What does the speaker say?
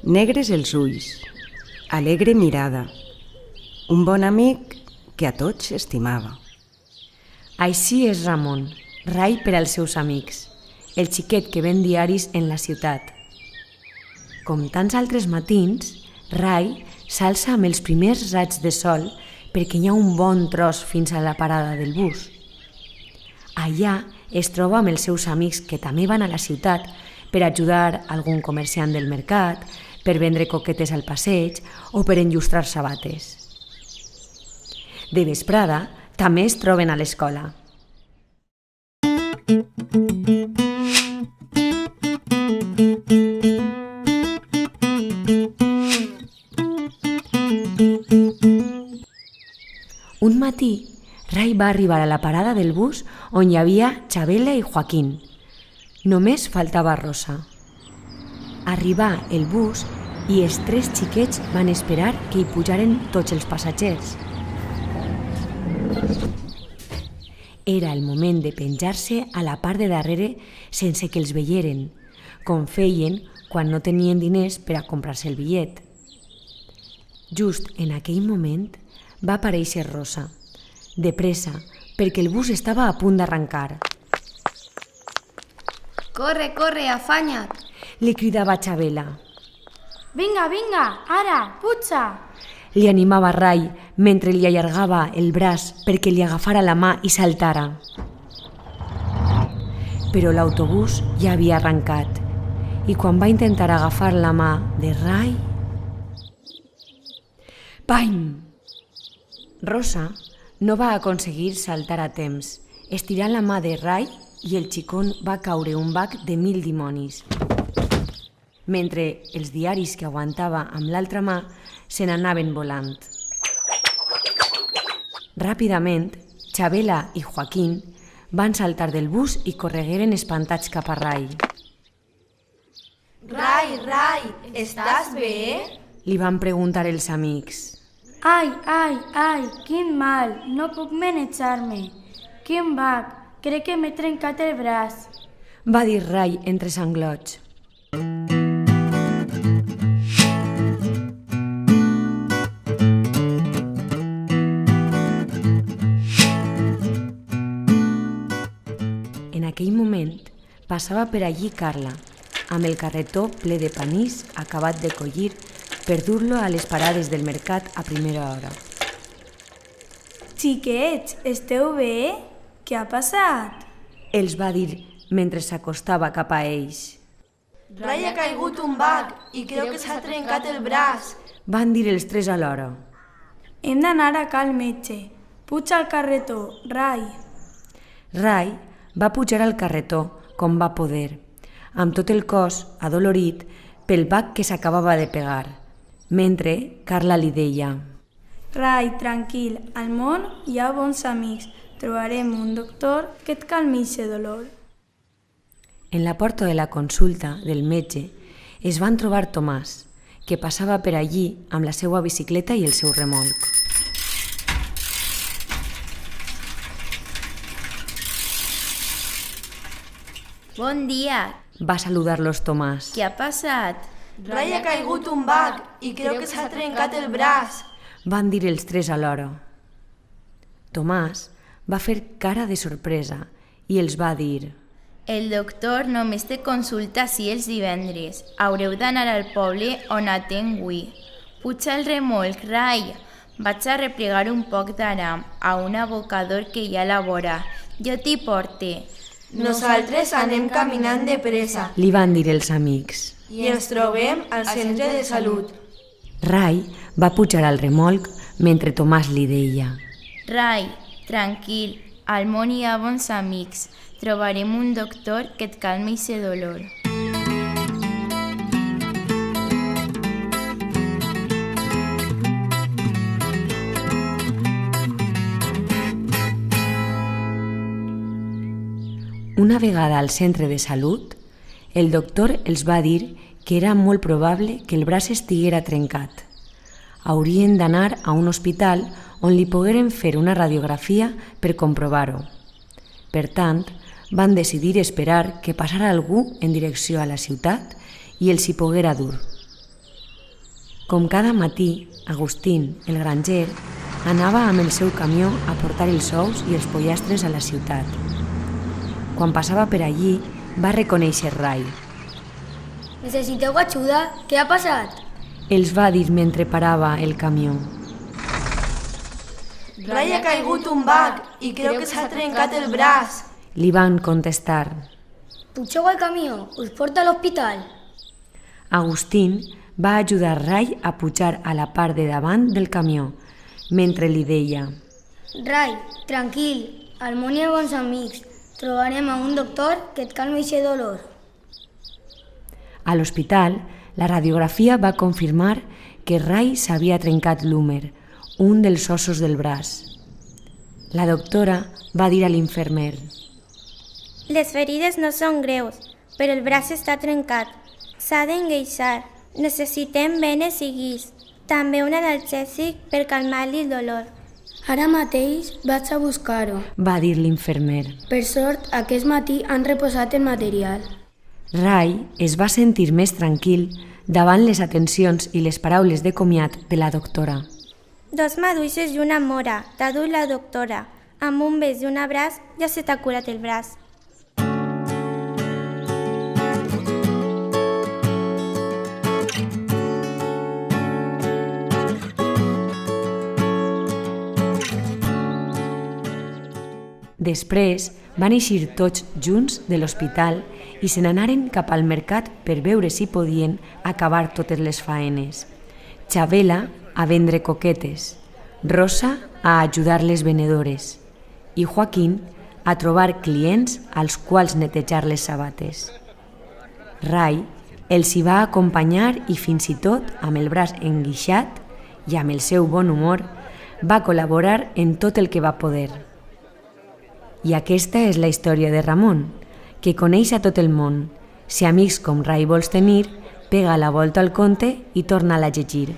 Negres els ulls, alegre mirada, un bon amic que a tots estimava. Així és Ramon, rai per als seus amics, el xiquet que ven diaris en la ciutat. Com tants altres matins, Rai s'alça amb els primers raigs de sol perquè hi ha un bon tros fins a la parada del bus. Allà es troba amb els seus amics que també van a la ciutat per ajudar algun comerciant del mercat, per vendre coquetes al passeig o per enllustrar sabates. De vesprada també es troben a l'escola. Un matí, Rai va arribar a la parada del bus on hi havia Chabela i Joaquín. Només faltava Rosa. Arribà el bus i els tres xiquets van esperar que hi pujaren tots els passatgers. Era el moment de penjar-se a la part de darrere sense que els veieren, com feien quan no tenien diners per a comprar-se el bitllet. Just en aquell moment va aparèixer Rosa, de pressa, perquè el bus estava a punt d'arrencar. Corre, corre, afanya't! Li cridava Chabela. Vinga, vinga, ara, puja! Li animava Rai mentre li allargava el braç perquè li agafara la mà i saltara. Però l'autobús ja havia arrencat i quan va intentar agafar la mà de Rai... Pam! Rosa no va aconseguir saltar a temps, estirant la mà de Rai i el xicón va caure un bac de 1000 dimonis. Mentre els diaris que aguantava amb l'altra mà se n'anaven volant. Ràpidament, Chabela i Joaquín van saltar del bus i corregueren espantats cap a Rai. Rai, Rai, estàs bé? Li van preguntar els amics. Ai, ai, ai, quin mal, no puc manejar-me. Quin bac, crec que m'he trencat el braç. Va dir Rai entre sanglots. En aquell moment passava per allí Carla, amb el carretó ple de panís acabat de collir per dur-lo a les parades del mercat a primera hora. Xiquets, esteu bé? Què ha passat? Els va dir mentre s'acostava cap a ells. Rai ha caigut un bac i creu que s'ha trencat el braç. Van dir els tres alhora. Hem d'anar a cal metge. Puja al carretó, Rai. Rai va pujar al carretó com va poder, amb tot el cos adolorit pel bac que s'acabava de pegar, mentre Carla li deia: Rai, tranquil, al món hi ha bons amics. Trobarem un doctor que et calmi aquest dolor. En la porta de la consulta del metge es van trobar Tomàs, que passava per allí amb la seva bicicleta i el seu remolc. Bon dia. Va saludar-los Tomàs. Què ha passat? Rai ha caigut un bac i creu que s'ha trencat el braç. Van dir els tres alhora. Tomàs va fer cara de sorpresa i els va dir: El doctor només té consulta si els divendres. Haureu d'anar al poble on atenc avui. Puja el remolc, Rai. Vaig a replegar un poc d'aram a un abocador que hi ha a la vora. Jo t'hi porte. Nosaltres anem caminant de pressa Li van dir els amics. i ens trobem al centre de salut. Rai va pujar al remolc mentre Tomàs li deia: Rai, tranquil, al món hi ha bons amics. Trobarem un doctor que et calmi aquest dolor. Una vegada al centre de salut, el doctor els va dir que era molt probable que el braç estiguera trencat. Haurien d'anar a un hospital on li pogueren fer una radiografia per comprovar-ho. Per tant, van decidir esperar que passara algú en direcció a la ciutat i els hi poguera dur. Com cada matí, Agustín, el granger, anava amb el seu camió a portar els ous i els pollastres a la ciutat. Quan passava per allí, va reconèixer Ray. Necessiteu ajuda? Què ha passat? Els va dir mentre parava el camió. Ray ha caigut un bac i creu que s'ha trencat el braç. Li van contestar. Pugeu al camió, us porta a l'hospital. Agustín va ajudar Ray a pujar a la part de davant del camió, mentre li deia: Ray, tranquil, al món hi ha bons amics. Trobarem a un doctor que et calmi aquest dolor. A l'hospital, la radiografia va confirmar que Ray s'havia trencat l'húmer, un dels ossos del braç. La doctora va dir a l'infermer: Les ferides no són greus, però el braç està trencat. S'ha d'engueixar. Necessitem venes i guix. També un analgèsic per calmar-li el dolor. Ara mateix vaig a buscar-ho. va dir l'infermer. Per sort, aquest matí han reposat el material. Ray es va sentir més tranquil davant les atencions i les paraules de comiat de la doctora. 2 maduixes i una mora, t'ha dut la doctora. Amb un bes i un abraç ja se t'ha curat el braç. Després van eixir tots junts de l'hospital i se n'anaren cap al mercat per veure si podien acabar totes les faenes. Xabela a vendre coquetes, Rosa a ajudar les venedores i Joaquín a trobar clients als quals netejar les sabates. Ray els hi va acompanyar i fins i tot, amb el braç enguixat i amb el seu bon humor, va col·laborar en tot el que va poder. I aquesta és la història de Ramon, que coneix a tot el món. Si amics com Ray vols tenir, pega la volta al conte i torna-la a llegir.